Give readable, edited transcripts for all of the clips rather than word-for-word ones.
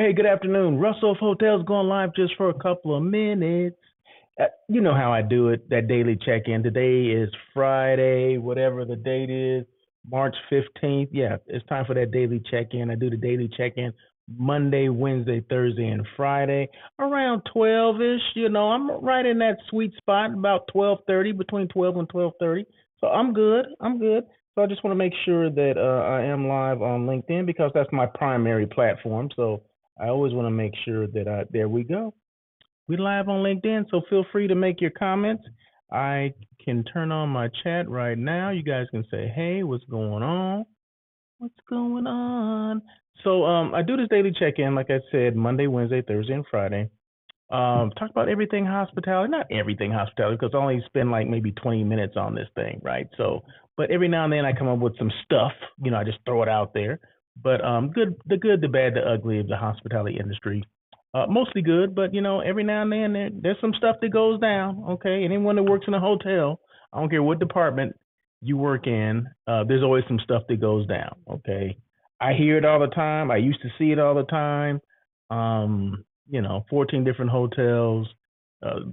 Hey, good afternoon. Russell of Hotels going live just for a couple of minutes. You know how I do it, that daily check in. Today is Friday, whatever the date is, March 15th. Yeah, it's time for that daily check in. I do the daily check in Monday, Wednesday, Thursday, and Friday around 12 ish. I'm right in that sweet spot, about 12:30, between 12 and 12:30. So I'm good. I'm good. So I just want to make sure that I am live on LinkedIn because that's my primary platform. So I always want to make sure that there we go. We live on LinkedIn, so feel free to make your comments. I can turn on my chat right now. You guys can say, "Hey, what's going on? What's going on?" So I do this daily check-in, like I said, Monday, Wednesday, Thursday, and Friday. Talk about everything hospitality, not everything hospitality, because I only spend like maybe 20 minutes on this thing, right? So, but every now and then I come up with some stuff. I just throw it out there. But the good, the bad, the ugly of the hospitality industry. Mostly good, but every now and then there's some stuff that goes down. Okay, anyone that works in a hotel, I don't care what department you work in, there's always some stuff that goes down. Okay, I hear it all the time. I used to see it all the time. 14 different hotels,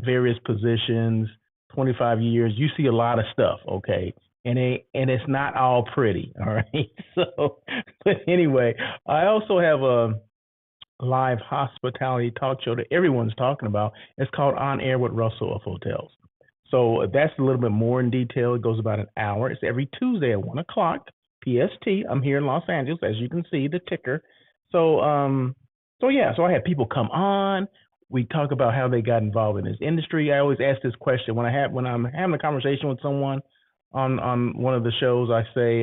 various positions, 25 years. You see a lot of stuff. Okay, and it's not all pretty. All right. So, but anyway, I also have a live hospitality talk show that everyone's talking about. It's called On Air with Russell of Hotels. So that's a little bit more in detail. It goes about an hour. It's every Tuesday at 1 o'clock PST. I'm here in Los Angeles, as you can see the ticker. So so I have people come on. We talk about how they got involved in this industry. I always ask this question when I'm having a conversation with someone on one of the shows. I say,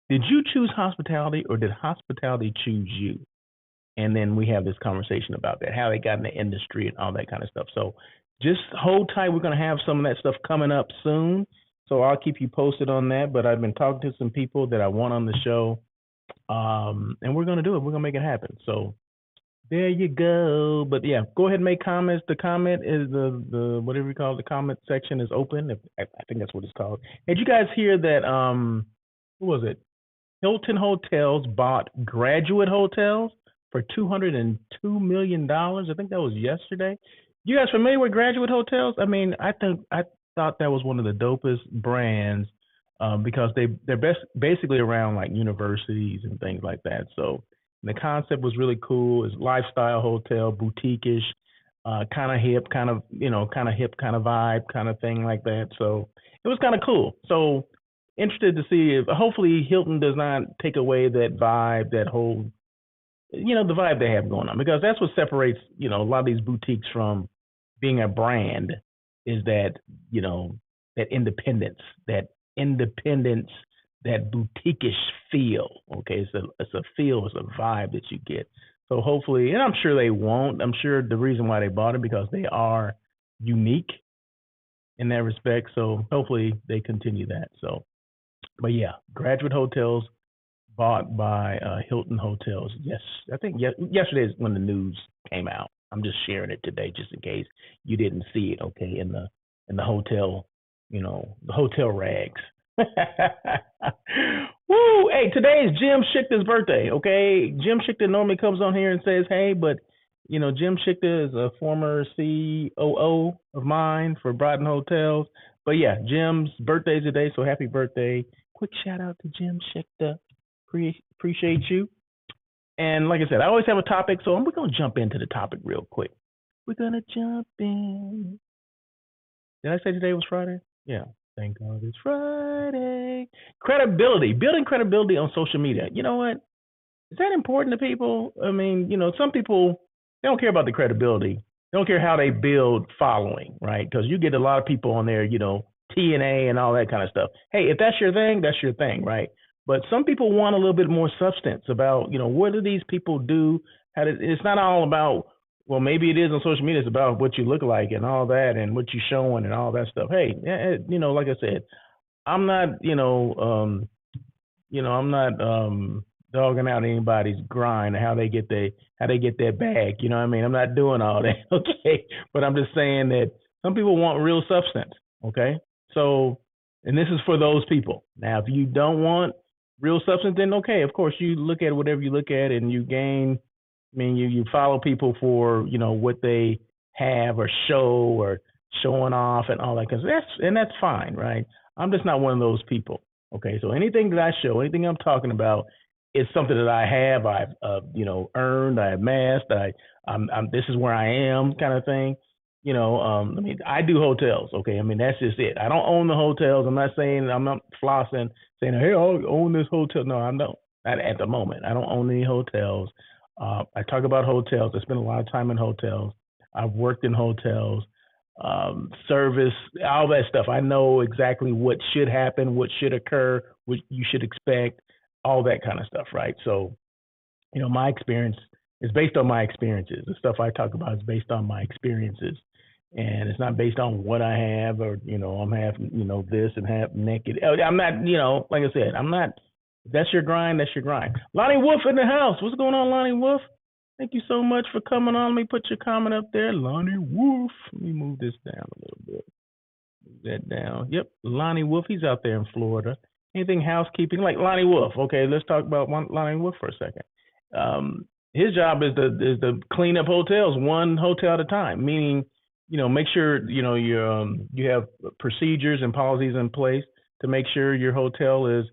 did you choose hospitality or did hospitality choose you? And then we have this conversation about that, how they got in the industry and all that kind of stuff. So just hold tight. We're going to have some of that stuff coming up soon. So I'll keep you posted on that. But I've been talking to some people that I want on the show, and we're going to do it. We're going to make it happen. So there you go. But yeah, go ahead and make comments. The comment is the whatever you call it, the comment section is open. I think that's what it's called. Did you guys hear that? Who was it? Hilton Hotels bought Graduate Hotels for $202 million. I think that was yesterday. You guys familiar with Graduate Hotels? I mean, I thought that was one of the dopest brands because they're basically around like universities and things like that. So the concept was really cool. It's lifestyle hotel, boutique-ish, kind of hip, kind of vibe, kind of thing like that. So it was kind of cool. So interested to see if hopefully Hilton does not take away that vibe, that whole the vibe they have going on, because that's what separates a lot of these boutiques from being a brand, is that that independence, that boutique-ish feel. Okay, it's a feel, it's a vibe that you get. So hopefully, and I'm sure they won't. I'm sure the reason why they bought it because they are unique in that respect. So hopefully they continue that. So, but yeah, Graduate Hotels bought by Hilton Hotels. Yes, I think yesterday is when the news came out. I'm just sharing it today, just in case you didn't see it. Okay, in the hotel, the hotel rags. Woo! Hey, today is Jim Schichter's birthday. Okay, Jim Schichter normally comes on here and says, "Hey," but Jim Schichter is a former COO of mine for Brighton Hotels. But yeah, Jim's birthday today, so happy birthday! Quick shout out to Jim Schichter. Appreciate you. And like I said, I always have a topic, so we're going to jump into the topic real quick. We're going to jump in. Did I say today was Friday? Yeah. Thank God it's Friday. Credibility, building credibility on social media. You know what? Is that important to people? I mean, some people, they don't care about the credibility. They don't care how they build following, right? Because you get a lot of people on there, TNA and all that kind of stuff. Hey, if that's your thing, that's your thing, right? But some people want a little bit more substance about, what do these people do? It's not all about, well, maybe it is on social media. It's about what you look like and all that and what you're showing and all that stuff. Hey, like I said, I'm not, I'm not dogging out anybody's grind and how they get their bag. You know what I mean? I'm not doing all that, okay? But I'm just saying that some people want real substance, okay? So, and this is for those people. Now, if you don't want real substance, then okay, of course you look at whatever you look at and you gain I mean, you follow people for what they have or show or showing off and all that, because that's fine, right? I'm just not one of those people. Okay, so anything that I show, anything I'm talking about, is something that I have, I've earned, I amassed, this is where I am, kind of thing. I mean, I do hotels. Okay, I mean that's just it. I don't own the hotels. I'm not flossing, saying, hey, I own this hotel. No, I'm not. Not at the moment. I don't own any hotels. I talk about hotels. I spend a lot of time in hotels. I've worked in hotels, service, all that stuff. I know exactly what should happen, what should occur, what you should expect, all that kind of stuff, right? So, my experience is based on my experiences. The stuff I talk about is based on my experiences. And it's not based on what I have or, I'm half, this and half naked. I'm not, like I said, I'm not. If that's your grind, that's your grind. Lonnie Wolf in the house. What's going on, Lonnie Wolf? Thank you so much for coming on. Let me put your comment up there. Lonnie Wolf. Let me move this down a little bit. Move that down. Yep, Lonnie Wolf. He's out there in Florida. Anything housekeeping? Like Lonnie Wolf. Okay, let's talk about Lonnie Wolf for a second. His job is to clean up hotels one hotel at a time, meaning, make sure, you have procedures and policies in place to make sure your hotel is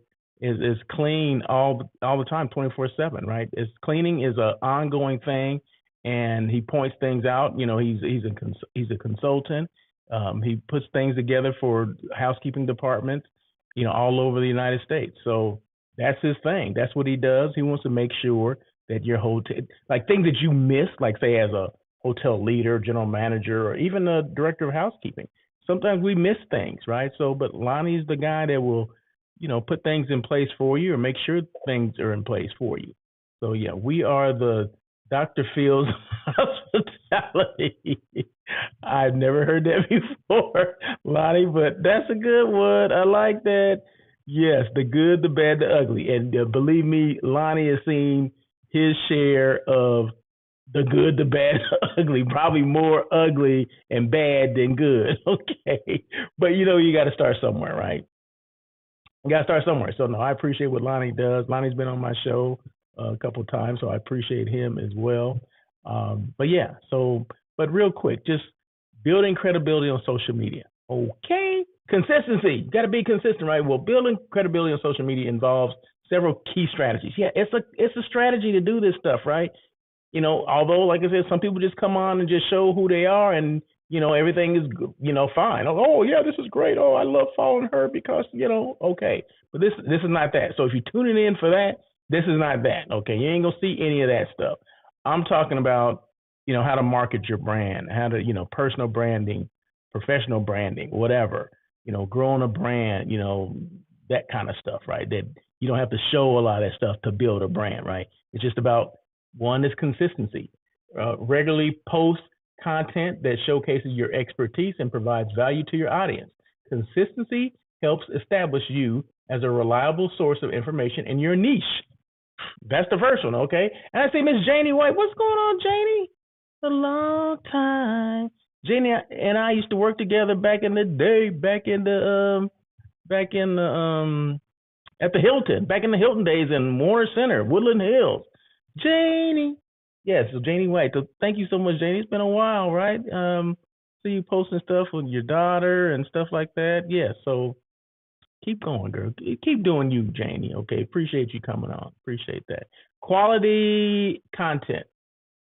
clean all the time, 24/7, right? Cleaning is an ongoing thing, and he points things out. He's a consultant. He puts things together for housekeeping departments, all over the United States. So that's his thing. That's what he does. He wants to make sure that your hotel, like things that you miss, like say as a hotel leader, general manager, or even a director of housekeeping. Sometimes we miss things, right? So, but Lonnie's the guy that will, put things in place for you or make sure things are in place for you. So yeah, we are the Dr. Phil's hospitality. I've never heard that before, Lonnie, but that's a good one. I like that. Yes, the good, the bad, the ugly. And believe me, Lonnie has seen his share of the good, the bad, the ugly, probably more ugly and bad than good. Okay. But you got to start somewhere, right? You got to start somewhere. So, no, I appreciate what Lonnie does. Lonnie's been on my show a couple of times, so I appreciate him as well. But yeah, but real quick, just building credibility on social media. Okay. Consistency. You got to be consistent, right? Well, building credibility on social media involves several key strategies. Yeah, it's a strategy to do this stuff, right? Although, like I said, some people just come on and just show who they are, and everything is fine. Oh yeah, this is great. Oh, I love following her because okay. But this is not that. So if you're tuning in for that, this is not that. Okay, you ain't gonna see any of that stuff. I'm talking about how to market your brand, how to personal branding, professional branding, whatever. Growing a brand, that kind of stuff, right? That you don't have to show a lot of that stuff to build a brand, right? It's just about one is consistency. Regularly post content that showcases your expertise and provides value to your audience. Consistency helps establish you as a reliable source of information in your niche. That's the first one, okay? And I see Miss Janie White. What's going on, Janie? A long time. Janie and I used to work together back in the day, at the Hilton, back in the Hilton days in Warner Center, Woodland Hills. Janie. Yes, so Janie White. So thank you so much, Janie. It's been a while, right? See you posting stuff with your daughter and stuff like that. Yeah, so keep going, girl. Keep doing you, Janie. Okay, appreciate you coming on. Appreciate that. Quality content.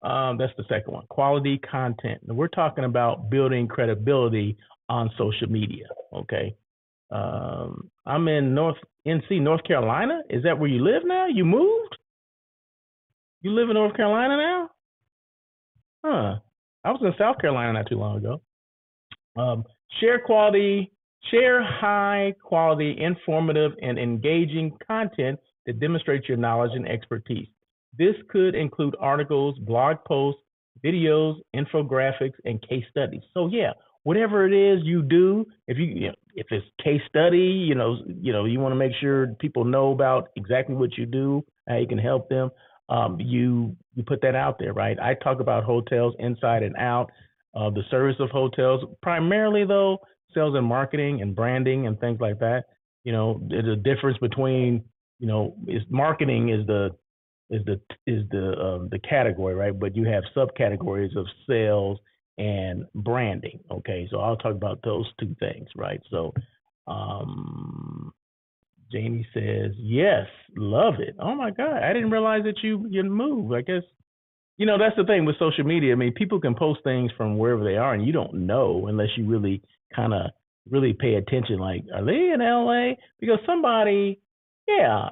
That's the second one. Quality content. And we're talking about building credibility on social media. Okay. I'm in North Carolina. Is that where you live now? You moved? You live in North Carolina now? Huh. I was in South Carolina not too long ago. Share high quality, informative, and engaging content that demonstrates your knowledge and expertise. This could include articles, blog posts, videos, infographics, and case studies. So yeah, whatever it is you do, if it's case study, you want to make sure people know about exactly what you do, how you can help them. You put that out there, right? I talk about hotels inside and out, the service of hotels, primarily though, sales and marketing and branding and things like that. There's a difference between, marketing is the the category, right? But you have subcategories of sales and branding. Okay, so I'll talk about those two things, right? So, um, Jamie says yes, love it. Oh my God, I didn't realize that you moved. I guess that's the thing with social media. I mean, people can post things from wherever they are, and you don't know unless you really kind of really pay attention. Like, are they in LA? Because somebody, yeah,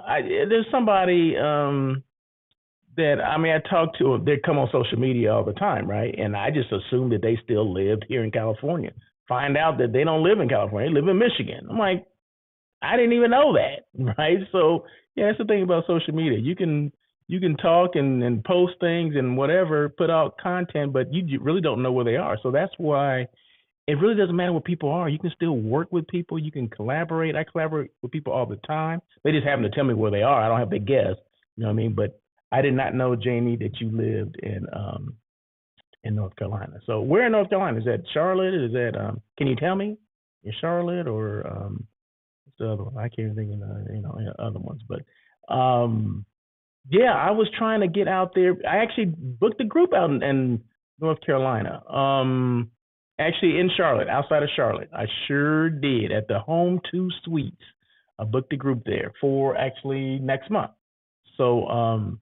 there's somebody that I mean, I talk to. They come on social media all the time, right? And I just assume that they still lived here in California. Find out that they don't live in California; they live in Michigan. I'm like, I didn't even know that, right? So yeah, that's the thing about social media. You can talk and post things and whatever, put out content, but you really don't know where they are. So that's why it really doesn't matter where people are. You can still work with people. You can collaborate. I collaborate with people all the time. They just happen to tell me where they are. I don't have to guess. You know what I mean? But I did not know, Jamie, that you lived in North Carolina. So where in North Carolina? Is that Charlotte? Is that can you tell me? In Charlotte or what's the other one? I can't even think of other ones. But yeah, I was trying to get out there. I actually booked a group out in North Carolina. Actually in Charlotte, outside of Charlotte. I sure did at the Home Two Suites. I booked a group there for actually next month. So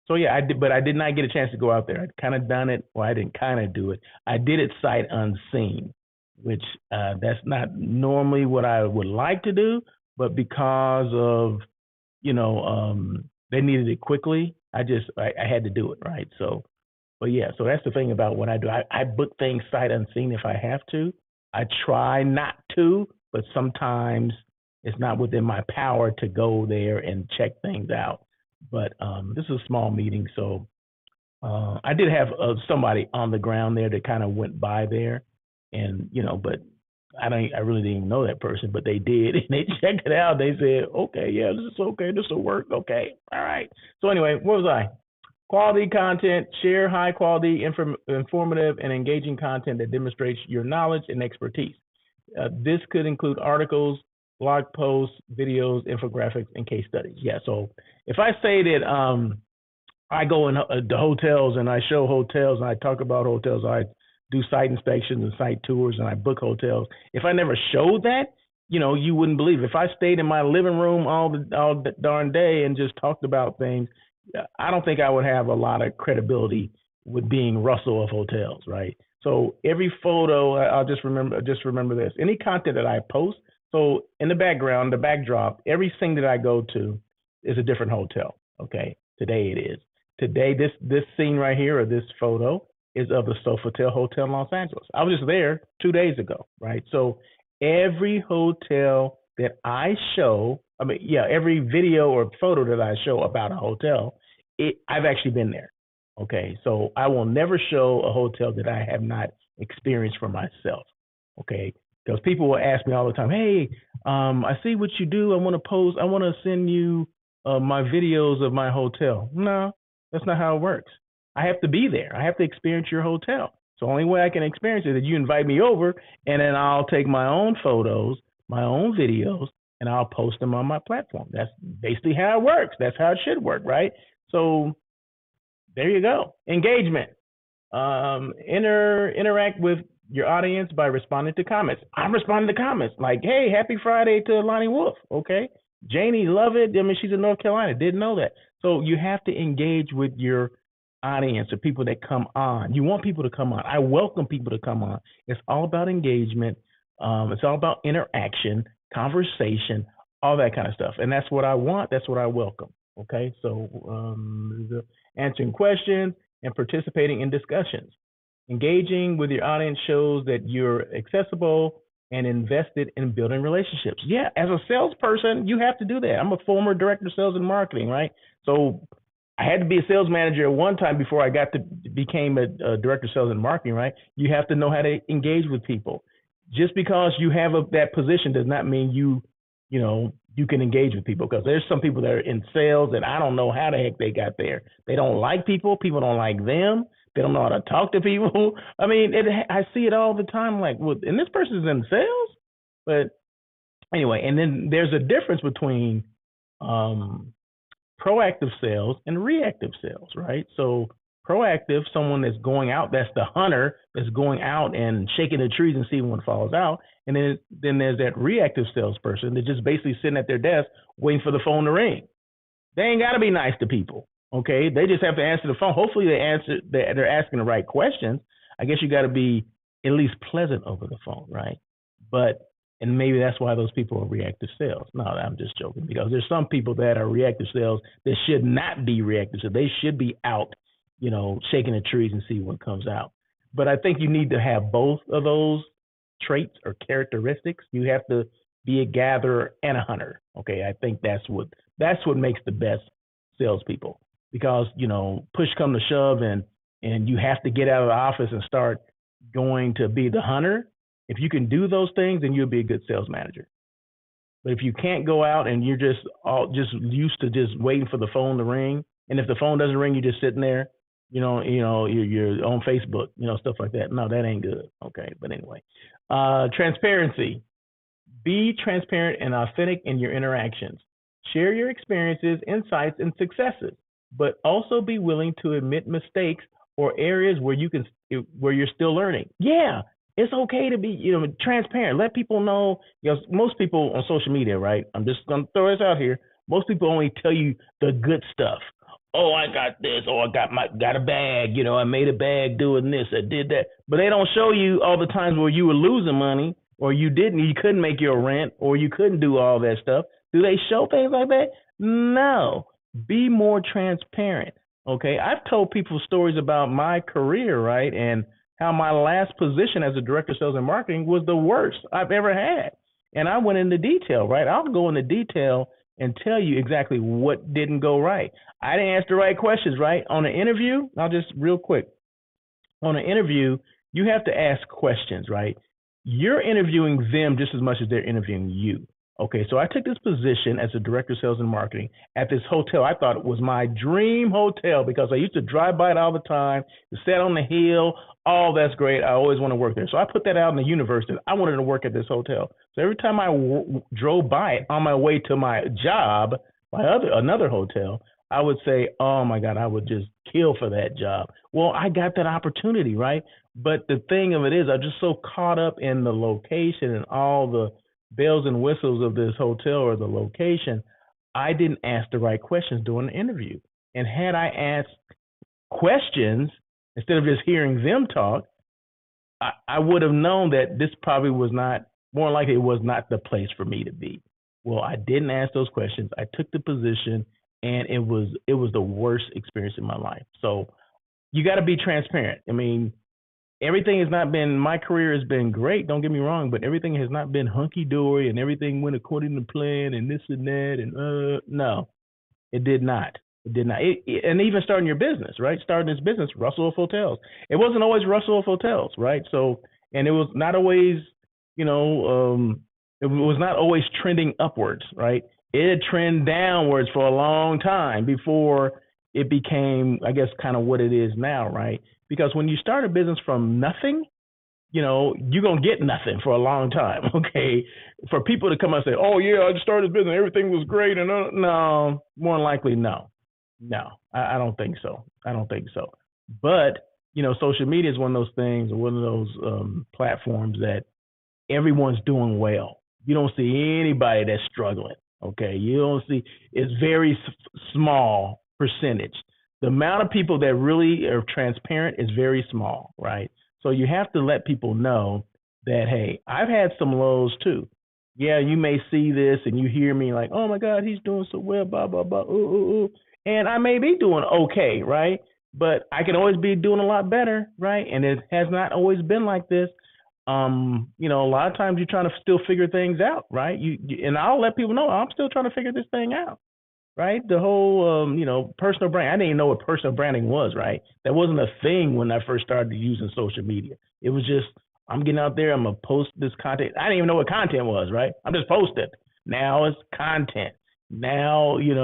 so yeah, I did, but I did not get a chance to go out there. I'd kind of done it. Well, I didn't kind of do it. I did it sight unseen, which that's not normally what I would like to do, but because of they needed it quickly. I had to do it, right. So, but yeah, so that's the thing about what I do. I book things sight unseen if I have to. I try not to, but sometimes it's not within my power to go there and check things out. But this is a small meeting, so I did have somebody on the ground there that kind of went by there, and but I really didn't even know that person, but they did, and they checked it out. They said, okay, yeah, this is okay, this will work, okay, all right. So anyway, what was I? Quality content, share high quality, informative, and engaging content that demonstrates your knowledge and expertise. This could include articles, blog posts, videos, infographics, and case studies. Yeah, so if I say that I go in the hotels and I show hotels and I talk about hotels, I do site inspections and site tours and I book hotels. If I never showed that, you wouldn't believe it. If I stayed in my living room all the darn day and just talked about things, I don't think I would have a lot of credibility with being Russell of hotels, right? So every photo, I'll just remember this. Any content that I post, so in the background, the backdrop, everything that I go to is a different hotel. Okay, today it is. Today, this scene right here, or this photo, is of the Sofitel Hotel in Los Angeles. I was just there 2 days ago, right? So every hotel that I show, every video or photo that I show about a hotel, I've actually been there. Okay, so I will never show a hotel that I have not experienced for myself. Okay, because people will ask me all the time, hey, I see what you do. I want to send you my videos of my hotel. No, that's not how it works. I have to be there. I have to experience your hotel. So the only way I can experience it is that you invite me over, and then I'll take my own photos, my own videos, and I'll post them on my platform. That's basically how it works. That's how it should work, right? So there you go. Engagement. Interact with your audience by responding to comments. I'm responding to comments like, hey, happy Friday to Lonnie Wolf. Okay. Janie, love it. I mean, she's in North Carolina. Didn't know that. So you have to engage with your audience or people that come on. You want people to come on. I welcome people to come on. It's all about engagement. It's all about interaction, conversation, all that kind of stuff. And that's what I want. That's what I welcome. Okay. So answering questions and participating in discussions. Engaging with your audience shows that you're accessible and invested in building relationships. Yeah, as a salesperson, you have to do that. I'm a former director of sales and marketing, right? So I had to be a sales manager at one time before I became a director of sales and marketing, right? You have to know how to engage with people. Just because you have that position does not mean you can engage with people, because there's some people that are in sales that I don't know how the heck they got there. They don't like people. People don't like them. They don't know how to talk to people. I mean, I see it all the time. Like, well, and this person's in sales, but anyway. And then there's a difference between proactive sales and reactive sales, right? So proactive, someone that's going out, that's the hunter that's going out and shaking the trees and seeing what falls out. And then there's that reactive salesperson that's just basically sitting at their desk waiting for the phone to ring. They ain't got to be nice to people, okay? They just have to answer the phone. Hopefully they're asking the right questions. I guess you got to be at least pleasant over the phone, right? And maybe that's why those people are reactive sales. No, I'm just joking, because there's some people that are reactive sales that should not be reactive. So they should be out, shaking the trees and see what comes out. But I think you need to have both of those traits or characteristics. You have to be a gatherer and a hunter. Okay, I think that's what makes the best salespeople, because push come to shove and you have to get out of the office and start going to be the hunter. If you can do those things, then you'll be a good sales manager. But if you can't go out and you're just used to just waiting for the phone to ring, and if the phone doesn't ring, you're just sitting there, you're on Facebook, stuff like that. No, that ain't good. Okay, but anyway, transparency. Be transparent and authentic in your interactions. Share your experiences, insights, and successes, but also be willing to admit mistakes or areas where you're still learning. Yeah, it's okay to be, transparent. Let people know. Most people on social media, right? I'm just gonna throw this out here. Most people only tell you the good stuff. Oh, I got this. Oh, I got a bag. I made a bag doing this. I did that. But they don't show you all the times where you were losing money, or you couldn't make your rent, or you couldn't do all that stuff. Do they show things like that? No. Be more transparent. Okay. I've told people stories about my career, right? And how my last position as a director of sales and marketing was the worst I've ever had. And I went into detail, right? I'll go into detail and tell you exactly what didn't go right. I didn't ask the right questions, right? On an interview, I'll just real quick. On an interview, you have to ask questions, right? You're interviewing them just as much as they're interviewing you. Okay, so I took this position as a director of sales and marketing at this hotel. I thought it was my dream hotel because I used to drive by it all the time, sat on the hill. Oh, that's great. I always want to work there. So I put that out in the universe that I wanted to work at this hotel. So every time I drove by it on my way to my job, another hotel, I would say, oh my God, I would just kill for that job. Well, I got that opportunity, right? But the thing of it is, I'm just so caught up in the location and all the bells and whistles of this hotel or the location, I didn't ask the right questions during the interview. And had I asked questions instead of just hearing them talk, I would have known that this probably was not, more likely it was not the place for me to be. Well, I didn't ask those questions. I took the position, and it was the worst experience in my life. So you got to be transparent. I mean, everything has not been, my career has been great, don't get me wrong, but everything has not been hunky-dory and everything went according to plan and this and that. And no, it did not. It did not. And even starting your business, right? Starting this business, Russell Wolf Hotels. It wasn't always Russell Wolf Hotels, right? So, and it was not always, it was not always trending upwards, right? It had trended downwards for a long time before it became, I guess, kind of what it is now, right? Because when you start a business from nothing, you're going to get nothing for a long time, okay? For people to come out and say, oh, yeah, I just started a business, everything was great. And no, more than likely, no. I don't think so. But, social media is one of those things, one of those platforms that everyone's doing well. You don't see anybody that's struggling, okay? You don't see, it's very small percentage. The amount of people that really are transparent is very small, right? So you have to let people know that, hey, I've had some lows too. Yeah, you may see this and you hear me like, oh my God, he's doing so well, blah, blah, blah, ooh, ooh, ooh. And I may be doing okay, right? But I can always be doing a lot better, right? And it has not always been like this. A lot of times you're trying to still figure things out, right? And I'll let people know I'm still trying to figure this thing out. Right? The whole, personal brand. I didn't even know what personal branding was, right? That wasn't a thing when I first started using social media. It was just, I'm getting out there, I'm going to post this content. I didn't even know what content was, right? I'm just posting. Now it's content. Now, you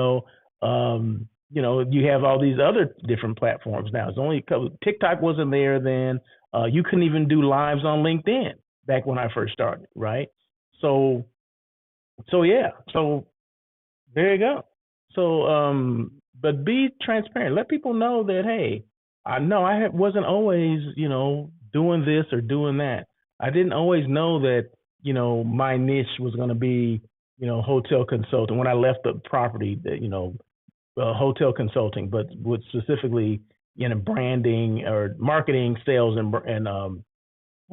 have all these other different platforms now. It's only a couple, TikTok wasn't there then. You couldn't even do lives on LinkedIn back when I first started, right? So yeah. So there you go. But be transparent. Let people know that, hey, I know wasn't always, doing this or doing that. I didn't always know that, my niche was going to be, hotel consultant. When I left the property, that, hotel consulting, but with specifically, branding or marketing, sales, and what am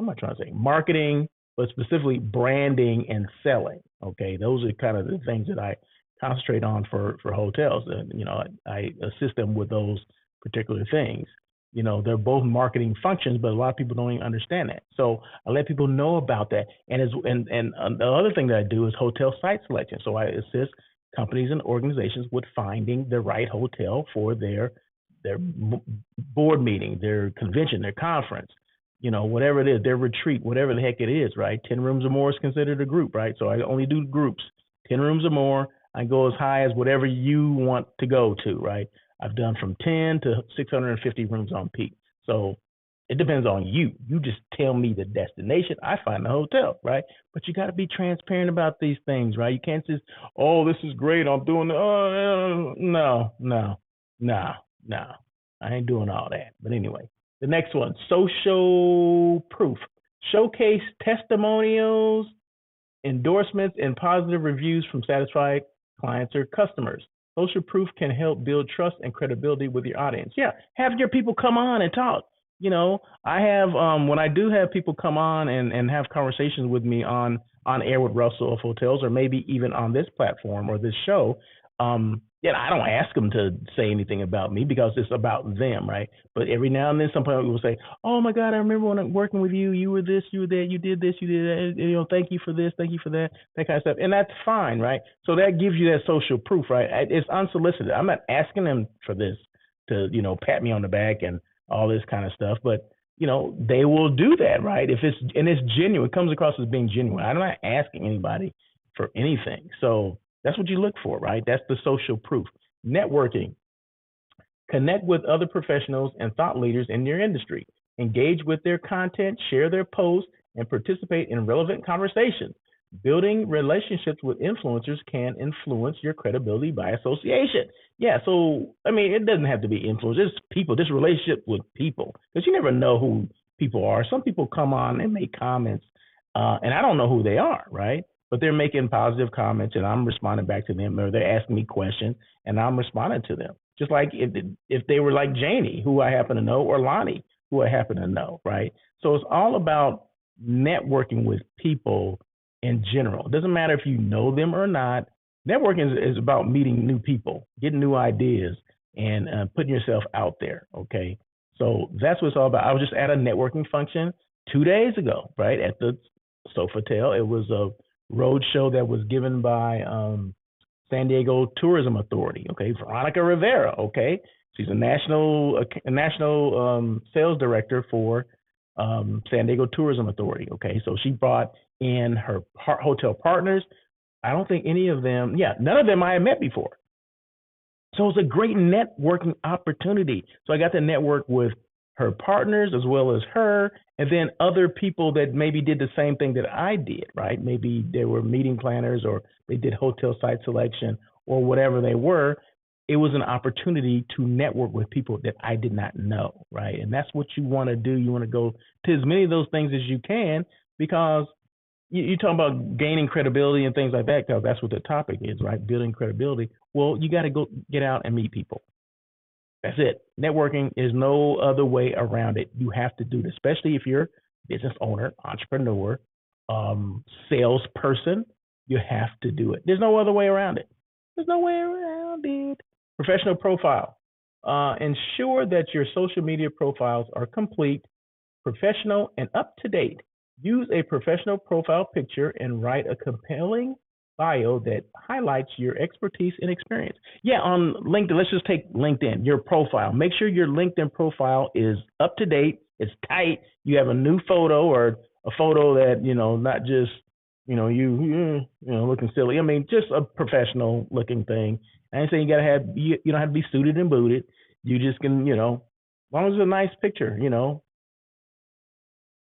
I trying to say? Marketing, but specifically branding and selling. Okay, those are kind of the things that I concentrate on for hotels, and I assist them with those particular things. They're both marketing functions, but a lot of people don't even understand that. So I let people know about that. And the other thing that I do is hotel site selection. So I assist companies and organizations with finding the right hotel for their board meeting, their convention, their conference, whatever it is, their retreat, whatever the heck it is, right? 10 rooms or more is considered a group, right? So I only do groups, 10 rooms or more. I go as high as whatever you want to go to, right? I've done from 10 to 650 rooms on peak. So it depends on you. You just tell me the destination. I find the hotel, right? But you got to be transparent about these things, right? You can't just, oh, this is great. I'm doing, no, no, no, no. I ain't doing all that. But anyway, the next one, social proof. Showcase testimonials, endorsements, and positive reviews from satisfied clients or customers. Social proof can help build trust and credibility with your audience. Yeah, have your people come on and talk. I have when I do have people come on and have conversations with me on air with Russell of Hotels, or maybe even on this platform or this show. I don't ask them to say anything about me because it's about them, right? But every now and then, some people will say, "Oh my God, I remember when I'm working with you. You were this, you were that, you did this, you did that. Thank you for this, thank you for that, that kind of stuff." And that's fine, right? So that gives you that social proof, right? It's unsolicited. I'm not asking them for this to, pat me on the back and all this kind of stuff, but they will do that, right? If it's genuine, it comes across as being genuine. I'm not asking anybody for anything, so that's what you look for, right? That's the social proof. Networking. Connect with other professionals and thought leaders in your industry. Engage with their content, share their posts, and participate in relevant conversations. Building relationships with influencers can influence your credibility by association. Yeah, so it doesn't have to be influencers. It's people, this relationship with people, because you never know who people are. Some people come on and make comments, and I don't know who they are, right? But they're making positive comments, and I'm responding back to them, or they're asking me questions, and I'm responding to them. Just like if they were like Janie, who I happen to know, or Lonnie, who I happen to know, right? So it's all about networking with people in general. It doesn't matter if you know them or not. Networking is about meeting new people, getting new ideas, and putting yourself out there, okay? So that's what it's all about. I was just at a networking function 2 days ago, right, at the Sofitel. It was a road show that was given by San Diego Tourism Authority. Okay, Veronica Rivera. Okay, she's a national sales director for San Diego Tourism Authority. Okay, so she brought in her hotel partners. I don't think any of them, none of them I had met before. So it's a great networking opportunity. So I got to network with her partners as well as her, and then other people that maybe did the same thing that I did, right? Maybe they were meeting planners, or they did hotel site selection, or whatever they were. It was an opportunity to network with people that I did not know, right? And that's what you want to do. You want to go to as many of those things as you can, because you're talking about gaining credibility and things like that, because that's what the topic is, right? Building credibility. Well, you got to go get out and meet people. That's it. Networking is no other way around it. You have to do it, especially if you're a business owner, entrepreneur, salesperson. You have to do it. There's no other way around it. There's no way around it. Professional profile. Ensure that your social media profiles are complete, professional, and up to date. Use a professional profile picture and write a compelling bio that highlights your expertise and experience. Yeah, on LinkedIn, let's just take LinkedIn, your profile. Make sure your LinkedIn profile is up to date, it's tight, you have a new photo, or a photo that, not just, you looking silly. Just a professional looking thing. I ain't saying you don't have to be suited and booted. You just can, as long as it's a nice picture,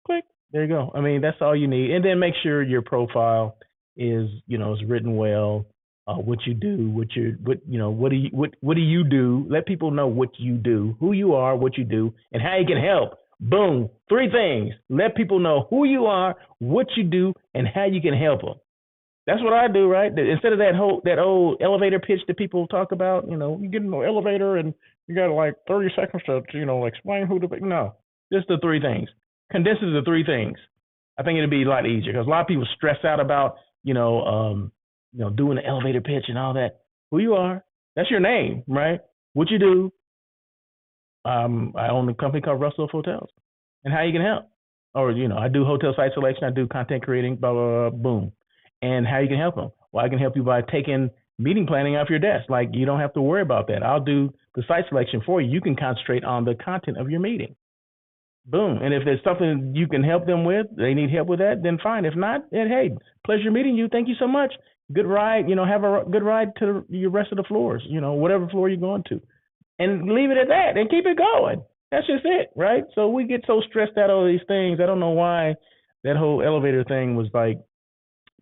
click, there you go. That's all you need. And then make sure your profile is, is written well. what you do, what do you do? Let people know what you do, who you are, what you do, and how you can help. Boom, 3 things. Let people know who you are, what you do, and how you can help them. That's what I do, right? Instead of that old elevator pitch that people talk about, you get in the elevator and you got like 30 seconds to, explain who the no, just the 3 things. Condense it to 3 things. I think it'd be a lot easier because a lot of people stress out about, doing the elevator pitch and all that. Who you are, that's your name, right? What you do. I own a company called Russell Hotels, and how you can help. Or I do hotel site selection, I do content creating, blah blah blah, boom. And how you can help them? Well, I can help you by taking meeting planning off your desk. Like you don't have to worry about that. I'll do the site selection for you. You can concentrate on the content of your meeting. Boom. And if there's something you can help them with, they need help with that, then fine. If not, then hey, pleasure meeting you. Thank you so much. Good ride. Have a good ride to your rest of the floors. Whatever floor you're going to, and leave it at that, and keep it going. That's just it, right? So we get so stressed out over these things. I don't know why that whole elevator thing was like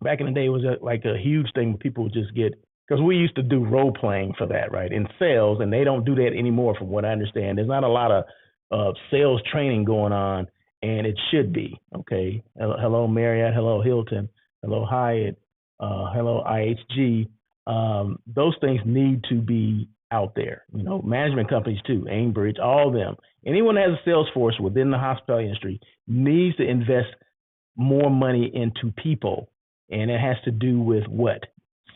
back in the day. It was like a huge thing. People would just get, because we used to do role playing for that, right? In sales, and they don't do that anymore, from what I understand. There's not a lot of sales training going on, and it should be. Okay. Hello, Marriott. Hello, Hilton. Hello, Hyatt. Hello, IHG. Those things need to be out there. Management companies too, Aimbridge, all of them. Anyone that has a sales force within the hospitality industry needs to invest more money into people, and it has to do with what?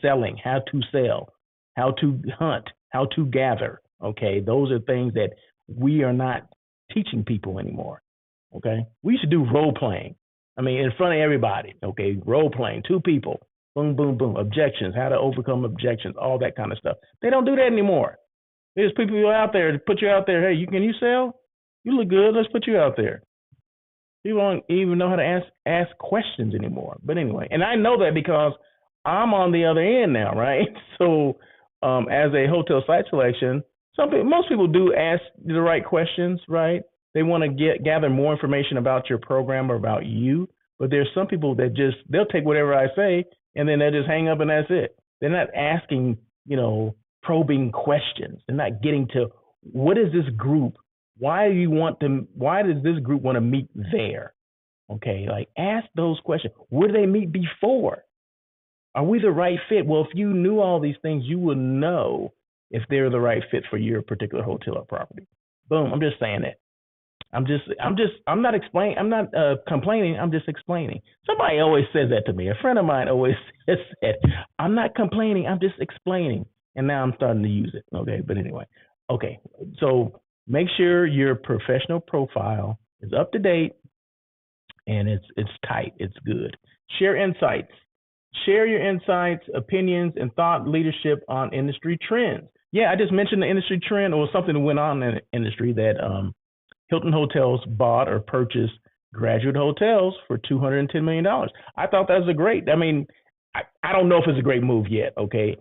Selling, how to sell, how to hunt, how to gather. Okay, those are things that we are not teaching people anymore. Okay, we used to do role playing. I mean, in front of everybody. Okay, role playing, 2 people, boom, boom, boom, objections, how to overcome objections, all that kind of stuff. They don't do that anymore. There's people out there to put you out there. Hey, can you sell? You look good. Let's put you out there. People don't even know how to ask questions anymore. But anyway, and I know that because I'm on the other end now, right? So as a hotel site selection, most people do ask the right questions, right? They want to gather more information about your program or about you. But there's some people that they'll take whatever I say and then they'll just hang up and that's it. They're not asking, probing questions. They're not getting to, what is this group? Why does this group want to meet there? Okay, like ask those questions. Where did they meet before? Are we the right fit? Well, if you knew all these things, you would know if they're the right fit for your particular hotel or property. Boom. I'm just saying that. I'm not complaining. I'm just explaining. Somebody always says that to me. A friend of mine always says that. I'm not complaining. I'm just explaining. And now I'm starting to use it. Okay. But anyway. Okay. So make sure your professional profile is up to date and it's tight. It's good. Share insights. Share your insights, opinions, and thought leadership on industry trends. Yeah, I just mentioned the industry trend, or something that went on in the industry, that Hilton Hotels bought or purchased Graduate Hotels for $210 million. I thought that was I don't know if it's a great move yet, okay?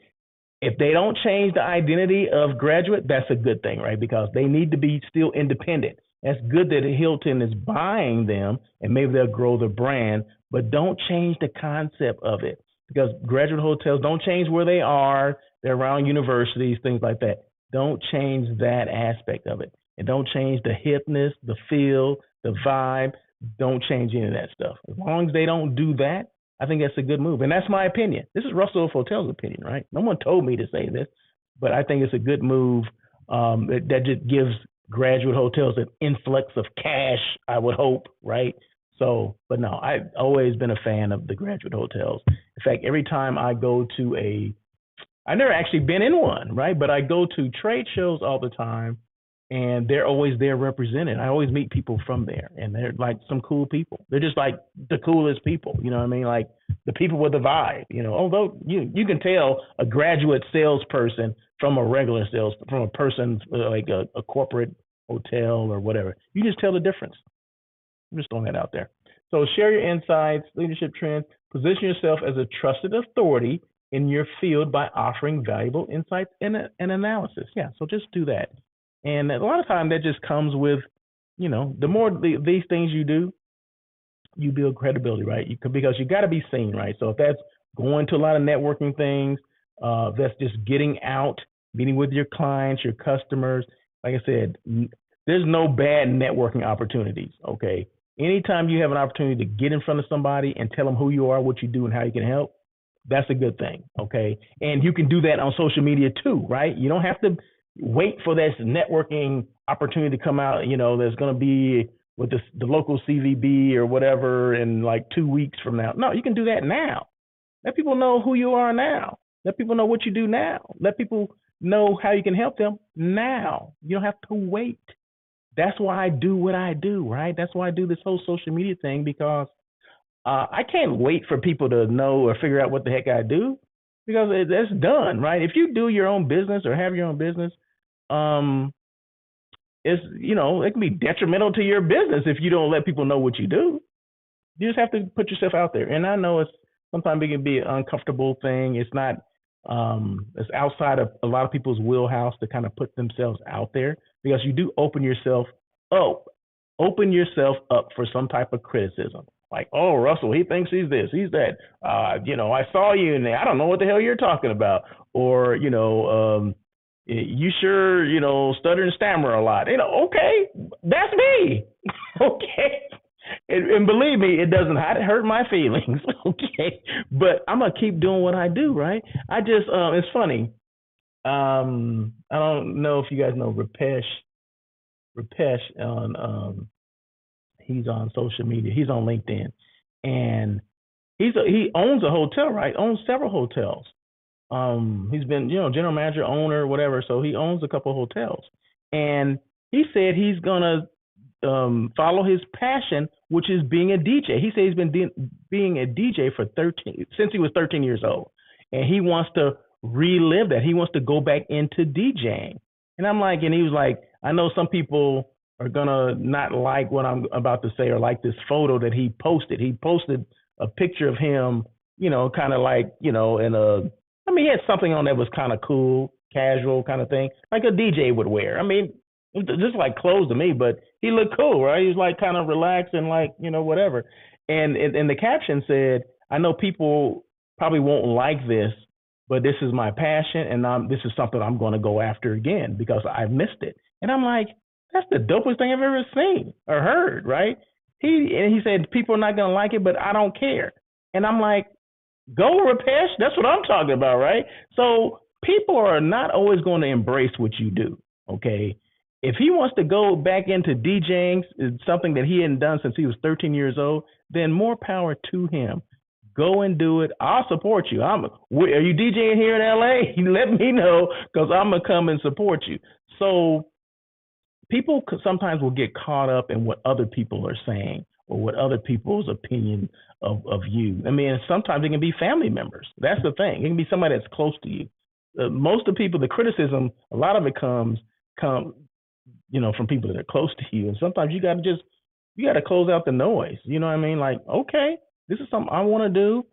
If they don't change the identity of Graduate, that's a good thing, right? Because they need to be still independent. That's good that Hilton is buying them, and maybe they'll grow the brand, but don't change the concept of it, because Graduate Hotels don't change where they are. They're around universities, things like that. Don't change that aspect of it. And don't change the hipness, the feel, the vibe. Don't change any of that stuff. As long as they don't do that, I think that's a good move. And that's my opinion. This is Russell Hotels' opinion, right? No one told me to say this, but I think it's a good move that just gives Graduate Hotels an influx of cash, I would hope, right? So, but no, I've always been a fan of the Graduate Hotels. In fact, every time I go to I've never actually been in one, right? But I go to trade shows all the time, and they're always there represented. I always meet people from there, and they're like some cool people. They're just like the coolest people, you know what I mean? Like the people with the vibe, although you can tell a graduate salesperson from a regular from a person like a corporate hotel or whatever. You just tell the difference. I'm just throwing that out there. So share your insights, leadership trends, position yourself as a trusted authority in your field by offering valuable insights and analysis. Yeah, so just do that. And a lot of time that just comes with, the more these things you do, you build credibility, right? Because you got to be seen, right? So if that's going to a lot of networking things, That's just getting out, meeting with your clients, your customers. Like I said, there's no bad networking opportunities. Okay. Anytime you have an opportunity to get in front of somebody and tell them who you are, what you do, and how you can help, that's a good thing. Okay. And you can do that on social media too, right? You don't have to wait for this networking opportunity to come out. There's going to be with the local CVB or whatever in like 2 weeks from now. No, you can do that now. Let people know who you are now. Let people know what you do now. Let people know how you can help them now. You don't have to wait. That's why I do what I do, right? That's why I do this whole social media thing, because I can't wait for people to know or figure out what the heck I do, because that's done, right? If you do your own business or have your own business, um, it can be detrimental to your business if you don't let people know what you do. You just have to put yourself out there. And I know sometimes it can be an uncomfortable thing. It's not, it's outside of a lot of people's wheelhouse to kind of put themselves out there, because you do open yourself up for some type of criticism. Like, oh, Russell, he thinks he's this, he's that. I saw you and I don't know what the hell you're talking about. Or, you sure, stutter and stammer a lot. Okay, that's me. Okay. And believe me, it doesn't hurt my feelings. Okay. But I'm going to keep doing what I do, right? I just, it's funny. I don't know if you guys know Rupesh on, he's on social media. He's on LinkedIn, and he owns a hotel, right? Owns several hotels. He's been, general manager, owner, whatever. So he owns a couple of hotels, and he said he's gonna follow his passion, which is being a DJ. He said he's been being a DJ since he was 13 years old, and he wants to relive that. He wants to go back into DJing. And he was like, I know some people are gonna not like what I'm about to say, or like this photo that he posted. He posted a picture of him, kind of like, he had something on that was kind of cool, casual kind of thing, like a DJ would wear. Just like clothes to me, but he looked cool, right? He was like kind of relaxed and like, whatever. And the caption said, I know people probably won't like this, but this is my passion, and this is something I'm going to go after again because I've missed it. And I'm like, that's the dopest thing I've ever seen or heard, right? He said people are not going to like it, but I don't care. And I'm like, go Rupesh, that's what I'm talking about, right? So people are not always going to embrace what you do, okay? If he wants to go back into DJing, something that he hadn't done since he was 13 years old, then more power to him. Go and do it. I'll support you. Are you DJing here in LA? Let me know, because I'm going to come and support you. So people sometimes will get caught up in what other people are saying or what other people's opinion of you. Sometimes it can be family members. That's the thing. It can be somebody that's close to you. Most of the people, the criticism, a lot of it comes from people that are close to you. And sometimes you got to close out the noise. You know what I mean? Like, okay, this is something I want to do.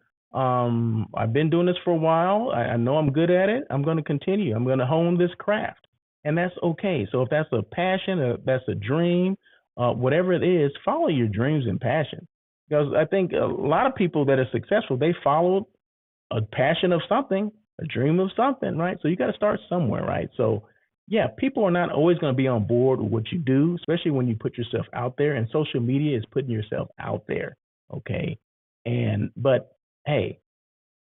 I've been doing this for a while. I know I'm good at it. I'm going to continue. I'm going to hone this craft. And that's okay. So if that's a passion, that's a dream, whatever it is, follow your dreams and passion. Because I think a lot of people that are successful, they follow a passion of something, a dream of something, right? So you got to start somewhere, right? So yeah, people are not always going to be on board with what you do, especially when you put yourself out there. And social media is putting yourself out there, okay? But hey,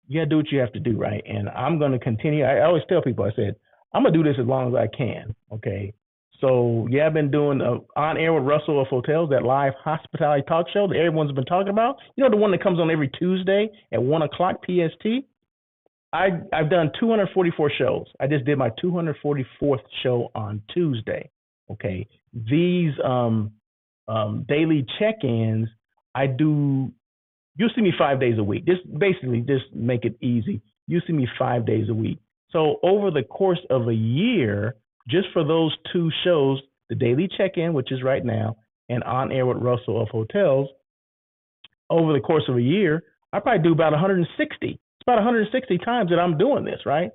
you got to do what you have to do, right? And I'm going to continue. I always tell people, I said, I'm going to do this as long as I can, okay? So yeah, I've been doing On Air with Russell of Hotels, that live hospitality talk show that everyone's been talking about. The one that comes on every Tuesday at 1 o'clock PST. I've done 244 shows. I just did my 244th show on Tuesday. Okay, these daily check-ins, I do. You'll see me 5 days a week. Just make it easy. You see me 5 days a week. So over the course of a year, just for those two shows, the daily check-in, which is right now, and On Air with Russell of Hotels, over the course of a year, I probably do about 160. It's about 160 times that I'm doing this, right?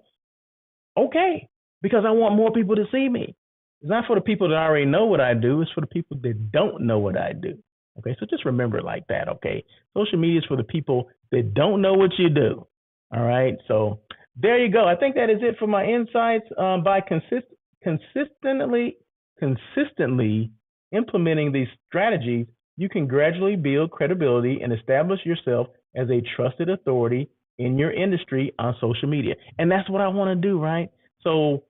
Okay, because I want more people to see me. It's not for the people that already know what I do. It's for the people that don't know what I do. Okay, so just remember it like that, okay? Social media is for the people that don't know what you do, all right? So there you go. I think that is it for my insights. By consistently consistently implementing these strategies, you can gradually build credibility and establish yourself as a trusted authority in your industry on social media. And that's what I want to do, right? So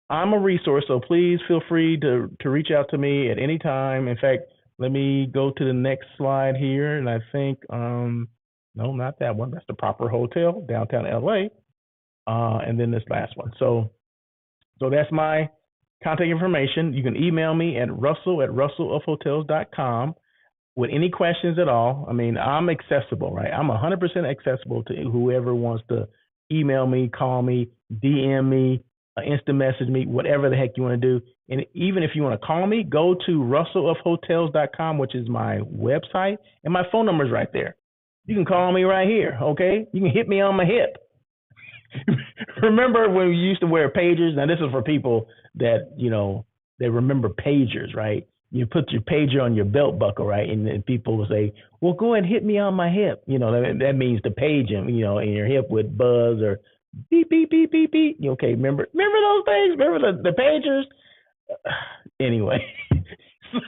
I'm a resource, so please feel free to reach out to me at any time. In fact, let me go to the next slide here, and I think no, not that one. That's the proper hotel, downtown LA, and then this last one. So that's my contact information. You can email me at russell@russellofhotels.com with any questions at all. I mean, I'm accessible, right? I'm 100% accessible to whoever wants to email me, call me, DM me, instant message me, whatever the heck you want to do. And even if you want to call me, go to russellofhotels.com, which is my website, and my phone number is right there. You can call me right here, okay? You can hit me on my hip. Remember when we used to wear pagers? Now, this is for people that, they remember pagers, right? You put your pager on your belt buckle, right? And then people will say, well, go ahead and hit me on my hip. That means to page him, in your hip with buzz or beep, beep, beep, beep, beep. Okay, remember those things? Remember the pagers? Anyway,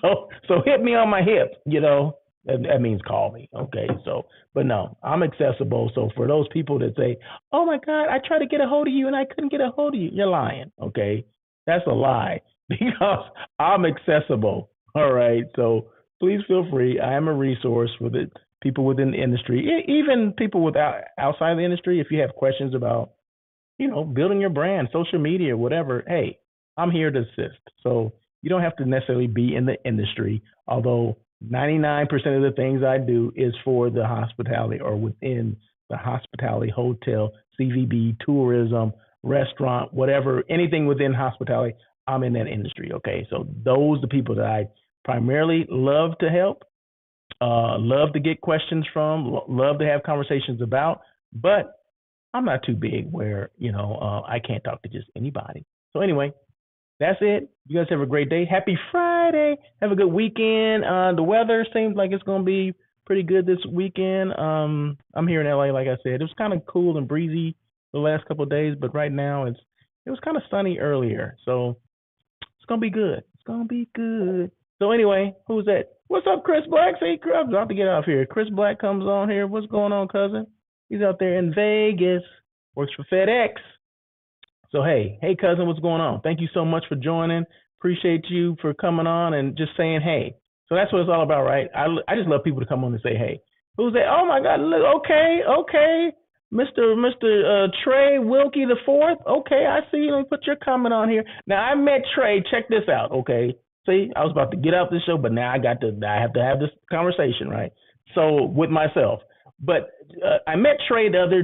so hit me on my hip, that means call me. Okay, but no, I'm accessible. So for those people that say, oh my God, I tried to get a hold of you and I couldn't get a hold of you, you're lying. Okay, that's a lie because I'm accessible. All right, so please feel free. I am a resource for the people within the industry, even people outside the industry. If you have questions about, building your brand, social media, whatever, hey, I'm here to assist. So you don't have to necessarily be in the industry, although 99% of the things I do is for the hospitality or within the hospitality, hotel, CVB, tourism, restaurant, whatever, anything within hospitality, I'm in that industry. Okay, so those are the people that I primarily love to help, love to get questions from, love to have conversations about, but I'm not too big where, I can't talk to just anybody. So anyway, that's it. You guys have a great day. Happy Friday. Have a good weekend. The weather seems like it's going to be pretty good this weekend. I'm here in LA, like I said. It was kind of cool and breezy the last couple of days, but right now it was kind of sunny earlier. So it's going to be good. It's going to be good. So anyway, who's that? What's up, Chris Black? See, I'm about to get off here. Chris Black comes on here. What's going on, cousin? He's out there in Vegas. Works for FedEx. So, hey, cousin, what's going on? Thank you so much for joining. Appreciate you for coming on and just saying hey. So that's what it's all about, right? I just love people to come on and say hey. Who's that? Oh, my God. Look, okay. Mr. Trey Wilkie the Fourth. Okay, I see you. Let me put your comment on here. Now, I met Trey. Check this out, okay? See, I was about to get off the show, but now I have to have this conversation, right? So, with myself. But I met Trey the other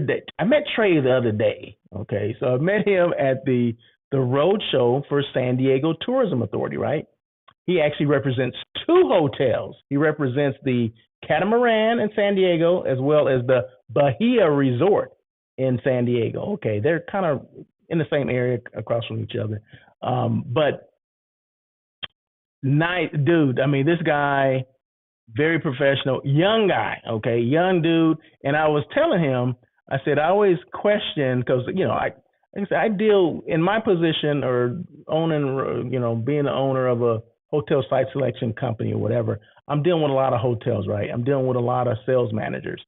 day. Okay, so I met him at the road show for San Diego Tourism Authority, right? He actually represents two hotels. He represents the Catamaran in San Diego as well as the Bahia Resort in San Diego. Okay, they're kind of in the same area across from each other. But nice dude. I mean, this guy, very professional, young guy, okay, young dude. And I was telling him, I said, I always question because, I deal in my position or owning, being the owner of a hotel site selection company or whatever. I'm dealing with a lot of hotels, right? I'm dealing with a lot of sales managers.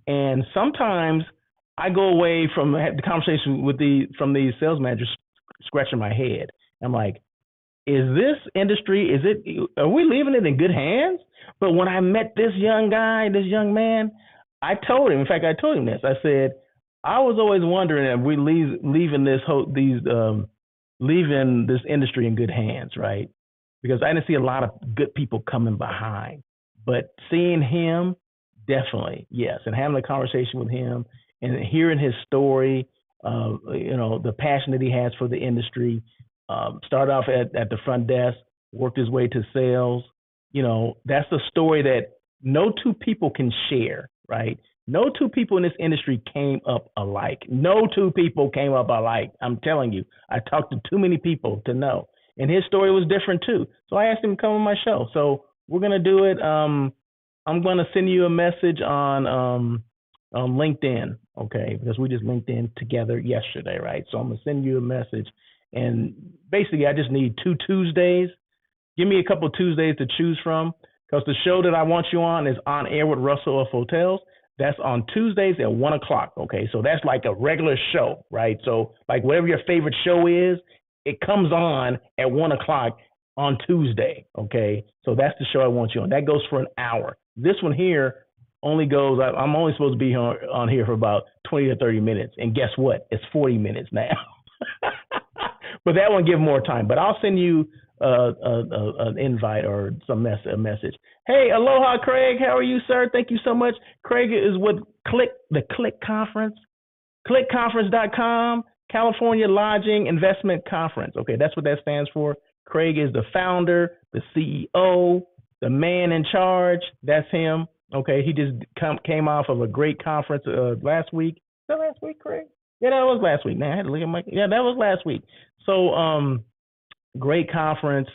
And sometimes I go away from the conversation from these sales managers scratching my head. I'm like, is this industry, are we leaving it in good hands? But when I met this young man, I told him this. I said, I was always wondering if we leaving this industry in good hands, right? Because I didn't see a lot of good people coming behind. But seeing him, definitely, yes. And having a conversation with him and hearing his story, the passion that he has for the industry, started off at the front desk, worked his way to sales. That's a story that no two people can share, right? No two people in this industry came up alike. No two people came up alike. I'm telling you, I talked to too many people to know. And his story was different too. So I asked him to come on my show. So we're going to do it. I'm going to send you a message on on LinkedIn, okay? Because we just linked in together yesterday, right? So I'm gonna send you a message, and basically I just need 2 Tuesdays. Give me a couple of Tuesdays to choose from, because the show that I want you on is On Air with Russell of Hotels. That's on Tuesdays at 1 o'clock. Okay, so that's like a regular show, right? So like whatever your favorite show is, it comes on at 1 o'clock on Tuesday. Okay, so that's the show I want you on. That goes for an hour. This one here only goes. I'm only supposed to be on here for about 20 to 30 minutes, and guess what? It's 40 minutes now. But that one give more time. But I'll send you an invite or a message. Hey, aloha, Craig. How are you, sir? Thank you so much. Craig is with the Click Conference, clickconference.com, California Lodging Investment Conference. Okay, that's what that stands for. Craig is the founder, the CEO, the man in charge. That's him. Okay, he just came off of a great conference last week. Is that last week, Craig? Yeah, that was last week. Man, I had to look at yeah, that was last week. So, great conference,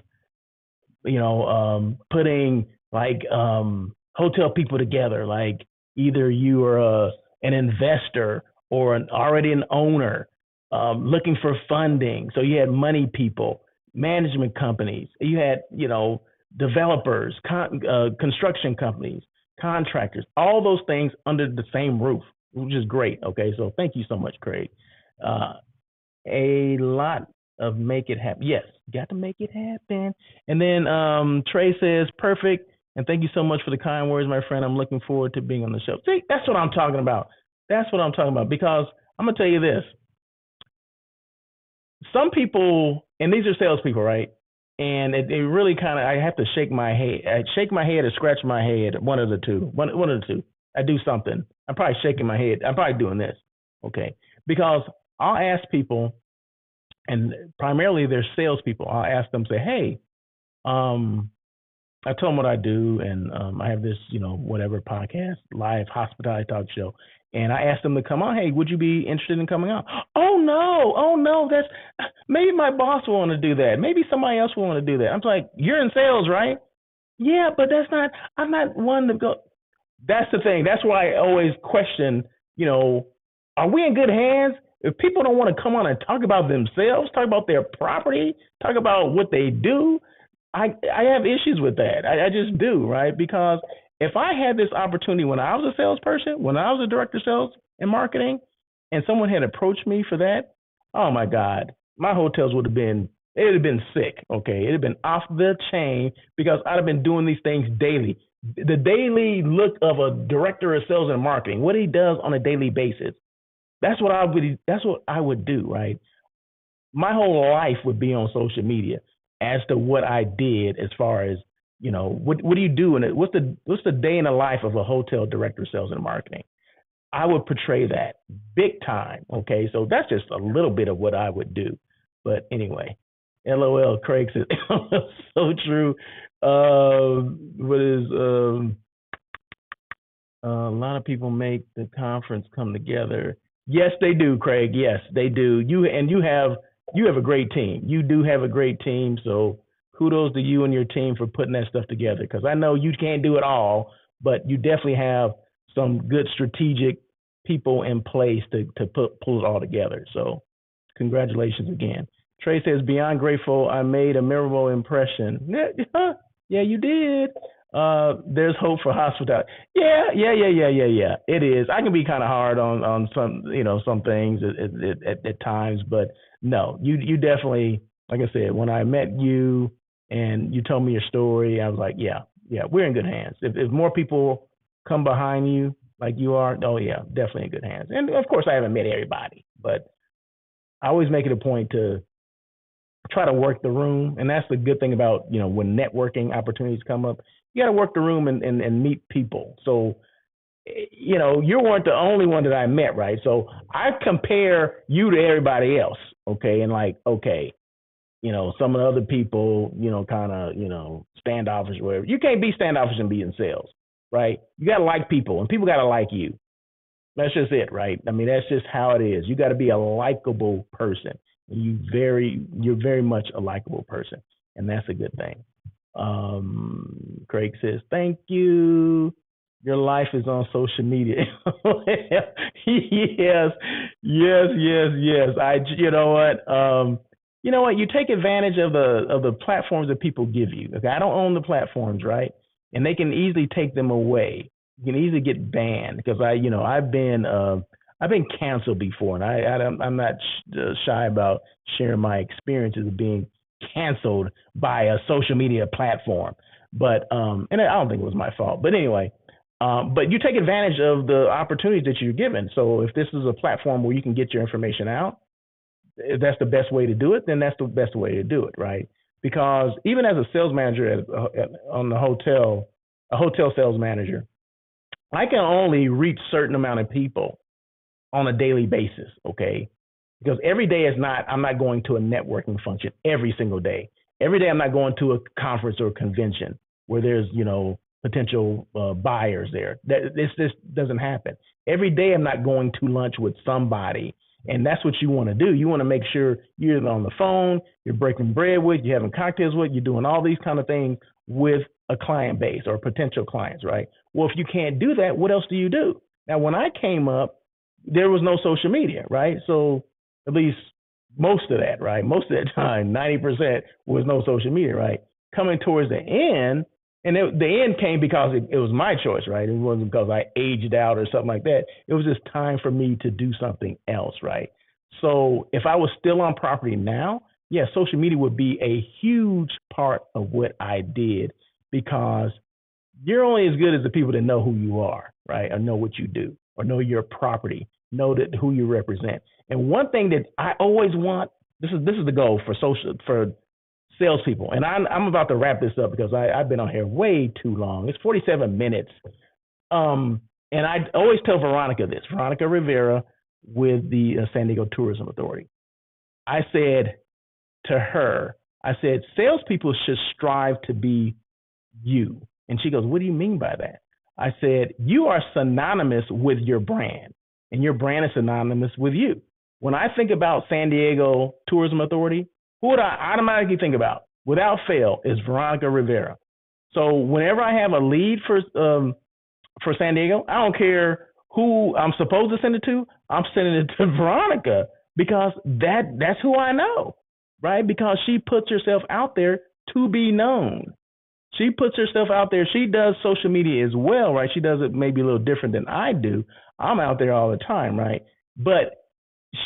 putting like hotel people together. Like either you are an investor or already an owner looking for funding. So you had money people, management companies. You had developers, construction companies, contractors. All those things under the same roof, which is great. Okay, so thank you so much, Craig. A lot of make it happen. Yes, got to make it happen. And then Trey says, perfect. And thank you so much for the kind words, my friend. I'm looking forward to being on the show. See, that's what I'm talking about. That's what I'm talking about. Because I'm going to tell you this. Some people, and these are salespeople, right? And it really kind of, I have to shake my head. I shake my head or scratch my head. One of the two. One of the two. I do something. I'm probably shaking my head. I'm probably doing this. Okay. Because I'll ask people, and primarily they're salespeople. I'll ask them, say, hey, I tell them what I do, and I have this, whatever podcast, live hospitality talk show, and I ask them to come on. Hey, would you be interested in coming on? Oh no, that's maybe my boss will want to do that. Maybe somebody else will want to do that. I'm like, you're in sales, right? Yeah, but I'm not one to go. That's the thing. That's why I always question, are we in good hands? If people don't want to come on and talk about themselves, talk about their property, talk about what they do, I have issues with that. I just do, right? Because if I had this opportunity when I was a salesperson, when I was a director of sales and marketing, and someone had approached me for that, oh my God, my hotels would have been sick, okay? It'd have been off the chain because I'd have been doing these things daily. The daily look of a director of sales and marketing, what he does on a daily basis. That's what I would do, right? My whole life would be on social media as to what I did as far as, what do you do in it? What's the day in the life of a hotel director of sales and marketing? I would portray that big time. Okay. So that's just a little bit of what I would do. But anyway, LOL, Craig says, so true. What is, a lot of people make the conference come together. Yes, they do, Craig. Yes, they do. You have a great team. You do have a great team. So kudos to you and your team for putting that stuff together. Because I know you can't do it all, but you definitely have some good strategic people in place to pull it all together. So congratulations again. Trey says, beyond grateful, I made a memorable impression. Yeah, you did. There's hope for hospitality. Yeah. It is. I can be kind of hard on some things at times, but no, you definitely, like I said, when I met you and you told me your story, I was like, yeah, we're in good hands. If more people come behind you like you are, oh yeah, definitely in good hands. And of course, I haven't met everybody, but I always make it a point to try to work the room. And that's the good thing about, when networking opportunities come up, you got to work the room and meet people. So, you weren't the only one that I met, right? So I compare you to everybody else. Okay. And some of the other people, kind of, standoffish or whatever. You can't be standoffish and be in sales, right? You got to like people and people got to like you. That's just it, right? I mean, that's just how it is. You got to be a likable person. You're very much a likable person, and that's a good thing. Craig says, thank you. Your life is on social media. Yes, yes. You know what? You know what? You take advantage of the platforms that people give you. Okay, I don't own the platforms, right? And they can easily take them away. You can easily get banned because I've been canceled before, and I'm not shy about sharing my experiences of being canceled by a social media platform. But and I don't think it was my fault. But anyway, but you take advantage of the opportunities that you're given. So if this is a platform where you can get your information out, if that's the best way to do it, then that's the best way to do it, right? Because even as a sales manager on the hotel, a hotel sales manager, I can only reach certain amount of people on a daily basis, okay? Because every day is not, I'm not going to a networking function every single day. Every day I'm not going to a conference or a convention where there's, potential buyers there. This doesn't happen. Every day I'm not going to lunch with somebody. And that's what you want to do. You want to make sure you're on the phone, you're breaking bread with, you're having cocktails with, you're doing all these kind of things with a client base or potential clients, right? Well, if you can't do that, what else do you do? Now, when I came up, there was no social media, right? So at least most of that, right? Most of that time, 90% was no social media, right? Coming towards the end, and the end came because it was my choice, right? It wasn't because I aged out or something like that. It was just time for me to do something else, right? So if I was still on property now, yeah, social media would be a huge part of what I did because you're only as good as the people that know who you are, right? Or know what you do, or know your property, know that who you represent. And one thing that I always want, this is the goal for salespeople. And I'm about to wrap this up because I've been on here way too long. It's 47 minutes. And I always tell Veronica Rivera with the San Diego Tourism Authority. I said to her, salespeople should strive to be you. And she goes, what do you mean by that? I said, you are synonymous with your brand, and your brand is synonymous with you. When I think about San Diego Tourism Authority, who would I automatically think about? Without fail, is Veronica Rivera. So whenever I have a lead for San Diego, I don't care who I'm supposed to send it to. I'm sending it to Veronica because that's who I know, right? Because she puts herself out there to be known. She puts herself out there. She does social media as well, right? She does it maybe a little different than I do. I'm out there all the time, right? But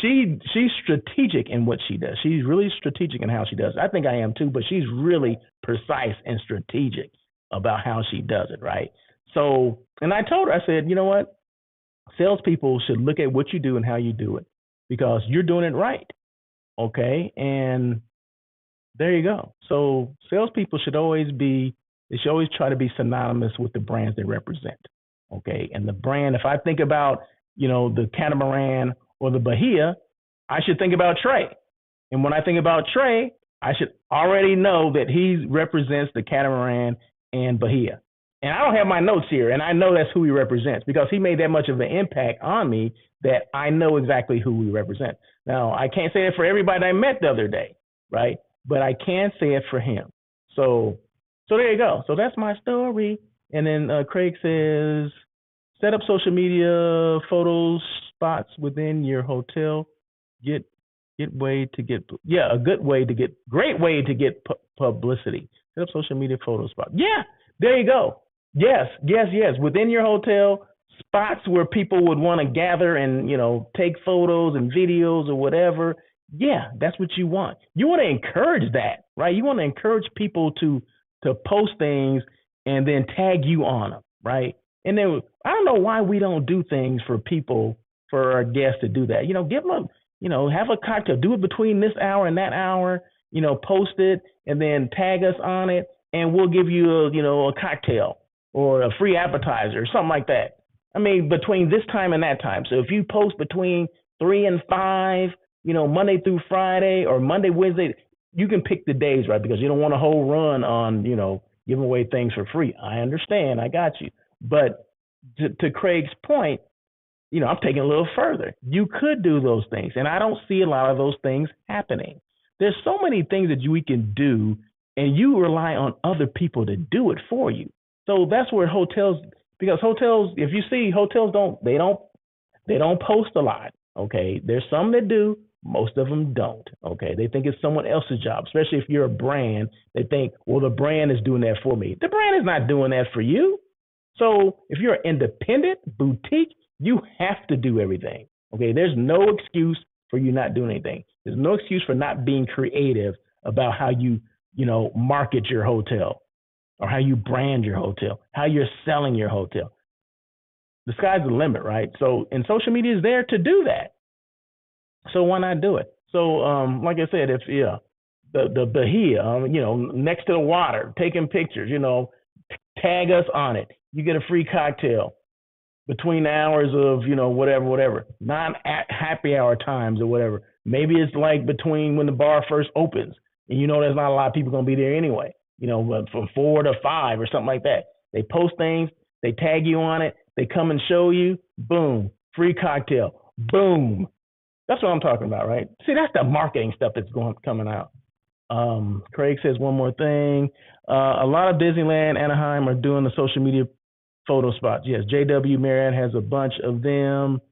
she's strategic in what she does. She's really strategic in how she does it. I think I am too, but she's really precise and strategic about how she does it, right? So, and I told her, I said, you know what? Salespeople should look at what you do and how you do it because you're doing it right, okay? And there you go. So salespeople should always try to be synonymous with the brands they represent. Okay. And the brand, if I think about, the catamaran or the Bahia, I should think about Trey. And when I think about Trey, I should already know that he represents the catamaran and Bahia. And I don't have my notes here, and I know that's who he represents because he made that much of an impact on me that I know exactly who we represent. Now, I can't say it for everybody I met the other day, right? But I can say it for him. So there you go. So that's my story. And then Craig says, set up social media photos spots within your hotel. Great way to get publicity. Set up social media photo spots. Yeah, there you go. Yes. Within your hotel, spots where people would want to gather and, take photos and videos or whatever. Yeah, that's what you want. You want to encourage that, right? You want to encourage people to post things and then tag you on them, right? And then I don't know why we don't do things for people, for our guests to do that. Give them have a cocktail, do it between this hour and that hour, post it and then tag us on it and we'll give you a cocktail or a free appetizer or something like that. I mean, between this time and that time. So if you post between 3 and 5, Monday through Friday or Monday, Wednesday, you can pick the days, right? Because you don't want a whole run on, giving away things for free. I understand. I got you. But to Craig's point, I'm taking a little further. You could do those things. And I don't see a lot of those things happening. There's so many things that we can do, and you rely on other people to do it for you. So that's where hotels, Because hotels, if you see hotels don't post a lot. Okay, there's some that do. Most of them don't. Okay, they think it's someone else's job, especially if you're a brand. They think, well, the brand is doing that for me. The brand is not doing that for you. So if you're an independent boutique, you have to do everything. Okay, there's no excuse for you not doing anything. There's no excuse for not being creative about how you market your hotel or how you brand your hotel, how you're selling your hotel. The sky's the limit, right? So, and social media is there to do that. So why not do it? So, like I said, if yeah, the Bahia, next to the water, taking pictures, tag us on it. You get a free cocktail between the hours of whatever, non happy hour times or whatever. Maybe it's like between when the bar first opens, and there's not a lot of people gonna be there anyway. But from 4 to 5 or something like that. They post things, they tag you on it, they come and show you. Boom, free cocktail. Boom. That's what I'm talking about, right? See, that's the marketing stuff that's coming out. Craig says one more thing. A lot of Disneyland, Anaheim are doing the social media photo spots. Yes, JW Marriott has a bunch of them,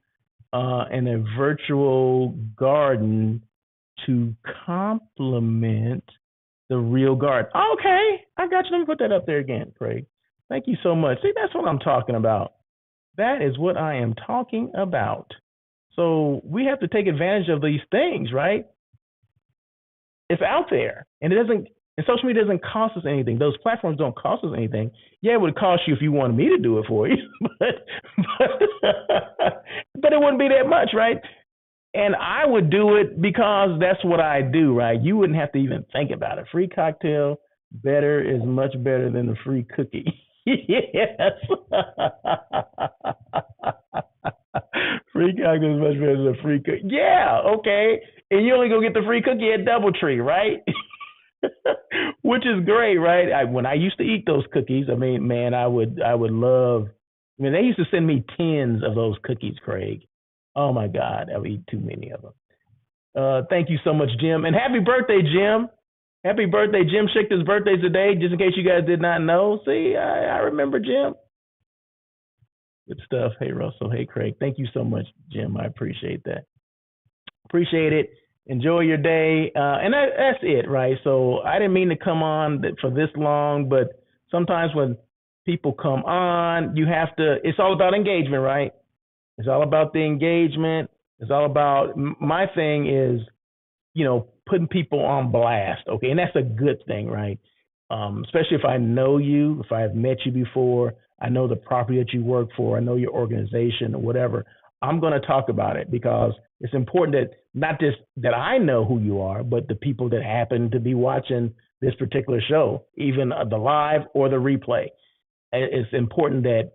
and a virtual garden to complement the real garden. Okay, I got you. Let me put that up there again, Craig. Thank you so much. See, that's what I'm talking about. That is what I am talking about. So we have to take advantage of these things, right? It's out there, and social media doesn't cost us anything. Those platforms don't cost us anything. Yeah, it would cost you if you wanted me to do it for you, but it wouldn't be that much, right? And I would do it because that's what I do, right? You wouldn't have to even think about it. Free cocktail is much better than the free cookie. Yes. Free cocktail is much better than a free cookie. Yeah, okay. And you only go get the free cookie at DoubleTree, right? Which is great, right? When I used to eat those cookies, I mean, man, I would love. I mean, they used to send me tins of those cookies, Craig. Oh my God, I would eat too many of them. Thank you so much, Jim, and happy birthday, Jim. Happy birthday, Jim Schichter's birthday today. Just in case you guys did not know, see, I remember Jim. Good stuff. Hey, Russell. Hey, Craig. Thank you so much, Jim. I appreciate that. Appreciate it. Enjoy your day. And that's it, right? So I didn't mean to come on for this long, but sometimes when people come on, it's all about engagement, right? It's all about the engagement. It's all about, my thing is, putting people on blast, okay? And that's a good thing, right? Especially if I know you, if I have met you before, I know the property that you work for, I know your organization or whatever. I'm going to talk about it because it's important that not just that I know who you are, but the people that happen to be watching this particular show, even the live or the replay. It's important that,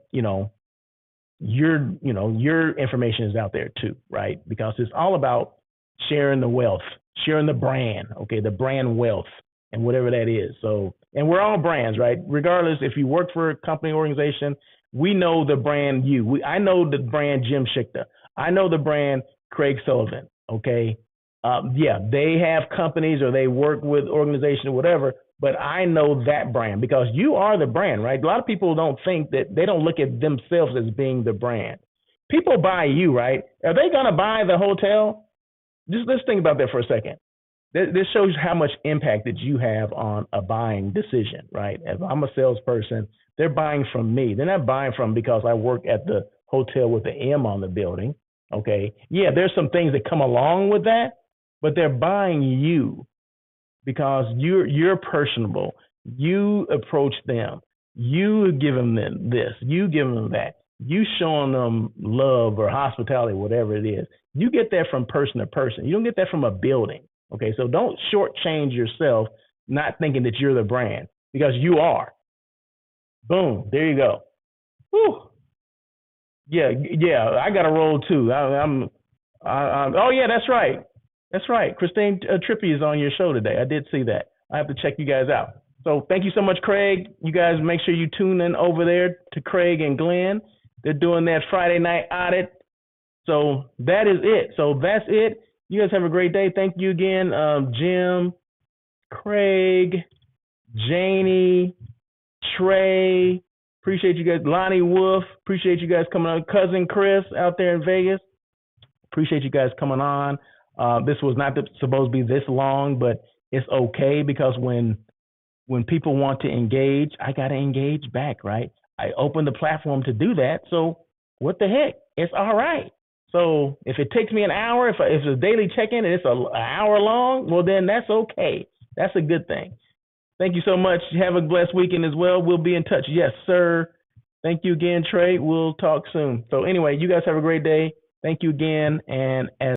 your information is out there too, right? Because it's all about sharing the wealth, sharing the brand, okay, the brand wealth and whatever that is. So, and we're all brands, right? Regardless if you work for a company organization, we know the brand I know the brand Jim Schichter. I know the brand Craig Sullivan, okay? Yeah, they have companies or they work with organizations or whatever, but I know that brand because you are the brand, right? A lot of people don't think that, they don't look at themselves as being the brand. People buy you, right? Are they going to buy the hotel? Let's think about that for a second. This shows how much impact that you have on a buying decision, right? If I'm a salesperson, they're buying from me. They're not buying from because I work at the hotel with the M on the building, okay? Yeah, there's some things that come along with that, but they're buying you because you're personable. You approach them. You give them this. You give them that. You showing them love or hospitality, whatever it is. You get that from person to person. You don't get that from a building. Okay, so don't shortchange yourself not thinking that you're the brand because you are. Boom, there you go. Whew. Yeah, I got to roll too. Oh yeah, that's right. That's right. Christine Trippy is on your show today. I did see that. I have to check you guys out. So thank you so much, Craig. You guys make sure you tune in over there to Craig and Glenn. They're doing that Friday night audit. So that is it. So that's it. You guys have a great day. Thank you again, Jim, Craig, Janie, Trey. Appreciate you guys. Lonnie Wolf, appreciate you guys coming on. Cousin Chris out there in Vegas, appreciate you guys coming on. This was not supposed to be this long, but it's okay because when people want to engage, I got to engage back, right? I opened the platform to do that. So what the heck? It's all right. So if it takes me an hour, if it's a daily check-in and it's an hour long, well, then that's okay. That's a good thing. Thank you so much. Have a blessed weekend as well. We'll be in touch. Yes, sir. Thank you again, Trey. We'll talk soon. So anyway, you guys have a great day. Thank you again. And as